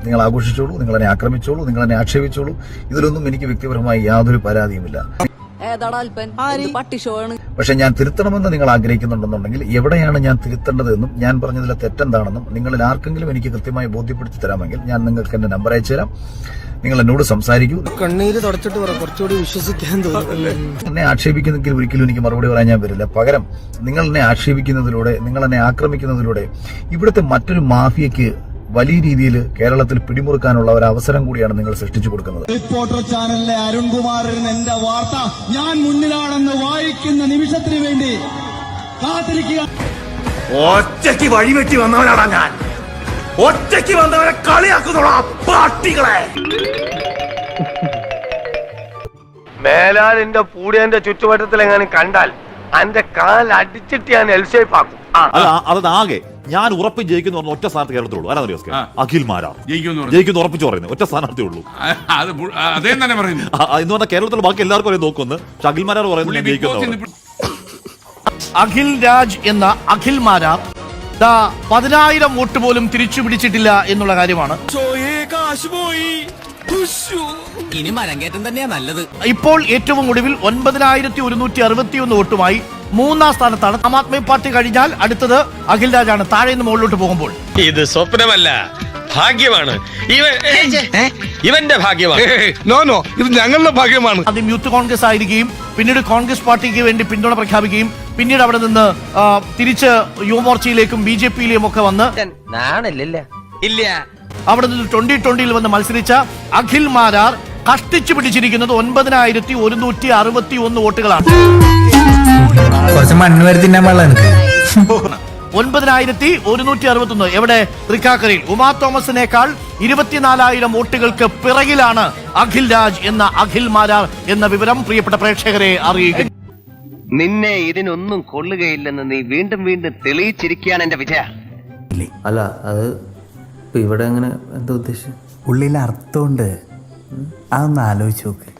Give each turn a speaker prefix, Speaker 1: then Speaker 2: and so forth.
Speaker 1: നിങ്ങൾ ആഘോഷിച്ചോളൂ, നിങ്ങൾ എന്നെ ആക്രമിച്ചോളൂ, നിങ്ങൾ എന്നെ ആക്ഷേപിച്ചോളൂ. ഇതിലൊന്നും എനിക്ക് വ്യക്തിപരമായി യാതൊരു പരാതിയുമില്ല. പക്ഷെ ഞാൻ തിരുത്തണമെന്ന് നിങ്ങൾ ആഗ്രഹിക്കുന്നുണ്ടെന്നുണ്ടെങ്കിൽ എവിടെയാണ് ഞാൻ തിരുത്തേണ്ടതെന്നും ഞാൻ പറഞ്ഞതിലെ തെറ്റെന്താണെന്നും നിങ്ങളിൽ ആർക്കെങ്കിലും എനിക്ക് കൃത്യമായി ബോധ്യപ്പെടുത്തി തരാമെങ്കിൽ ഞാൻ നിങ്ങൾക്ക് എന്റെ നമ്പർ അയച്ചു തരാം. നിങ്ങൾ എന്നോട് സംസാരിക്കൂ.
Speaker 2: കണ്ണീര് തുടച്ചിട്ട് കുറച്ചുകൂടി വിശ്വസിക്കാൻ തോന്നുന്നു.
Speaker 1: എന്നെ ആക്ഷേപിക്കുന്നെങ്കിൽ ഒരിക്കലും എനിക്ക് മറുപടി പറയാൻ ഞാൻ വരില്ല. പകരം നിങ്ങൾ എന്നെ ആക്ഷേപിക്കുന്നതിലൂടെ, നിങ്ങൾ എന്നെ ആക്രമിക്കുന്നതിലൂടെ ഇവിടുത്തെ മറ്റൊരു മാഫിയയ്ക്ക് വലിയ രീതിയിൽ കേരളത്തിൽ പിടിമുറുക്കാനുള്ള ഒരു അവസരം കൂടിയാണ് നിങ്ങൾ സൃഷ്ടിച്ചു കൊടുക്കുന്നത്.
Speaker 3: റിപ്പോർട്ടർ ചാനലിലെ അരുൺകുമാറിന് എന്റെ വാർത്ത ഞാൻ മുന്നിലാണെന്ന് വായിക്കുന്ന നിമിഷത്തിന് വേണ്ടി കാത്തിരിക്കുക.
Speaker 4: ഒറ്റയ്ക്ക് വഴിവെട്ടി വന്നവനാണ് ഞാൻ. ഒറ്റയ്ക്ക് വന്നവനെ കളിയാക്കുന്നോളാ പാട്ടികളെ. മേലാൽ എന്റെ പൂടിയന്റെ ചുറ്റുവട്ടത്തിൽ എങ്ങനെ കണ്ടാൽ എന്റെ കാൽ അടിച്ചിട്ട് ഞാൻ എൽഷേപ്പാക്കും.
Speaker 5: അതാകെ ഞാൻ ഉറപ്പ് ജയിക്കുന്ന പറഞ്ഞ ഒറ്റ സ്ഥാനത്ത് കേരളത്തിലുള്ളൂ. ആരാധന അഖിൽ മാരാർ ജയിക്കുന്നു ഉറപ്പിച്ചു പറയുന്നത് ഒറ്റ സ്ഥാനാർത്ഥി ഉള്ളൂ എന്ന് പറഞ്ഞാൽ കേരളത്തിൽ ബാക്കി എല്ലാവർക്കും അറിയാൻ നോക്കുന്നു. പക്ഷെ അഖിൽ മാരാർ പറയുന്നത് ജയിക്കുന്നു.
Speaker 6: അഖിൽ രാജ് എന്ന അഖിൽ മാരാർ 10,000 വോട്ട് പോലും തിരിച്ചു പിടിച്ചിട്ടില്ല എന്നുള്ള കാര്യമാണ്.
Speaker 2: ഇനി മരങ്കേറ്റം തന്നെയാ നല്ലത്.
Speaker 6: ഇപ്പോൾ ഏറ്റവും ഒടുവിൽ 9,161 വോട്ടുമായി 3-ാം സ്ഥാനത്താണ്. ആം ആദ്മി പാർട്ടി കഴിഞ്ഞാൽ അടുത്തത് അഖിൽ രാജാണ്. താഴെ നിന്ന് മുകളിലോട്ട് പോകുമ്പോൾ
Speaker 7: ഇത് സ്വപ്നമല്ല, ഭാഗ്യമാണ്. ഇവന്റെ ഭാഗ്യമാണ്.
Speaker 4: ഇത് ഞങ്ങളുടെ ഭാഗ്യമാണ്.
Speaker 6: ആദ്യം യൂത്ത് കോൺഗ്രസ് ആയിരിക്കുകയും പിന്നീട് കോൺഗ്രസ് പാർട്ടിക്ക് വേണ്ടി പിന്തുണ പ്രഖ്യാപിക്കുകയും പിന്നീട് അവിടെ നിന്ന് തിരിച്ച് യുവമോർച്ചയിലേക്കും BJP-യിലേക്കും ഒക്കെ വന്ന്
Speaker 7: ഇല്ല
Speaker 6: അവിടെ നിന്ന് 2020-ൽ വന്ന് മത്സരിച്ച അഖിൽ മാരാർ കഷ്ടിച്ചു പിടിച്ചിരിക്കുന്നത് 9,161 വോട്ടുകളാണ്. 9,161 എവിടെ? തൃക്കാക്കരയിൽ ഉമാ തോമസിനേക്കാൾ 24,000 വോട്ടുകൾക്ക് പിറകിലാണ് അഖിൽ രാജ് എന്ന അഖിൽ മാരാർ എന്ന വിവരം പ്രിയപ്പെട്ട പ്രേക്ഷകരെ അറിയിക്കും.
Speaker 8: നിന്നെ ഇതിനൊന്നും കൊള്ളുകയില്ലെന്ന് നീ വീണ്ടും വീണ്ടും തെളിയിച്ചിരിക്കുകയാണ് എന്റെ വിജയ.
Speaker 9: അല്ല അത് ഇവിടെ അങ്ങനെ എന്താ ഉദ്ദേശം?
Speaker 10: ഉള്ളിൽ അർത്ഥമുണ്ട്, അതൊന്ന് ആലോചിച്ച് നോക്ക്.